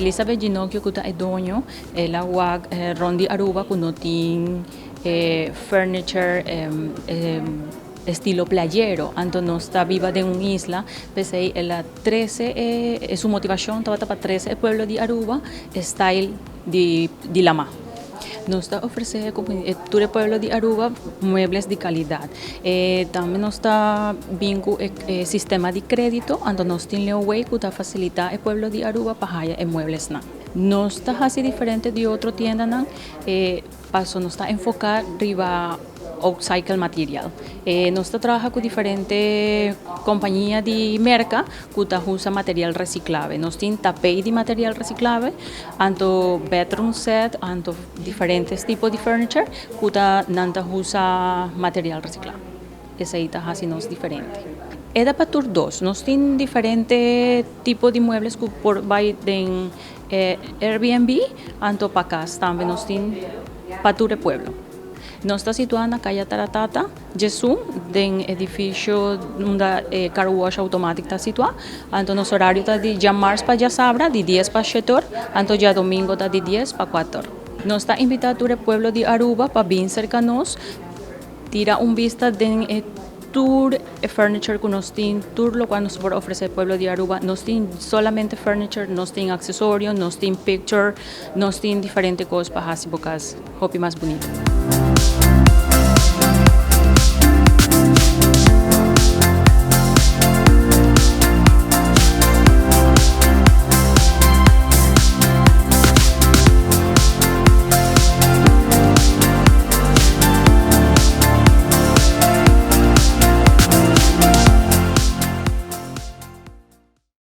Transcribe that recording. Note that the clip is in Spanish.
Elizabeth Ginocchio kuta é dono, ela wag rondi Aruba kuno tin furniture estilo playero, anto no está viva de una isla, pese ela 13 su motivación estaba para 13 pueblo de Aruba, style de Lama. Nos está ofreciendo todo el pueblo de Aruba muebles de calidad. También nos está viendo sistema de crédito, donde nos tiene way que facilita el pueblo de Aruba para hallar muebles. No está así diferente de otra tienda, paso no está enfocado arriba upcycle material. Nos trabaja con diferentes compañías de merca que usa material reciclable. Nos tiene tapete de material reciclable, tanto bedroom set, tanto diferentes tipos de furniture que usa material reciclable. Esa es así nos diferente. Eda para tur 2, nos tiene diferentes tipos de muebles que por by en Airbnb, tanto para casa también nos tiene para tur pueblo. Nos está situada en la calle Taratata, Jesús, en edificio donde car wash automático está situado. Entonces, nuestro horario está de ya marzo para ya sabra, de 10 para 7 horas, entonces ya domingo está de 10 para 4 horas. Nos está invitado al pueblo de Aruba para bien cerca de nos, tira un vista de tour furniture que nos tiene, tour lo cual nos puede ofrecer el pueblo de Aruba, nos tiene solamente furniture, nos tiene accesorios, nos tiene picture, nos tiene diferentes cosas para hacer bocas más bonitas.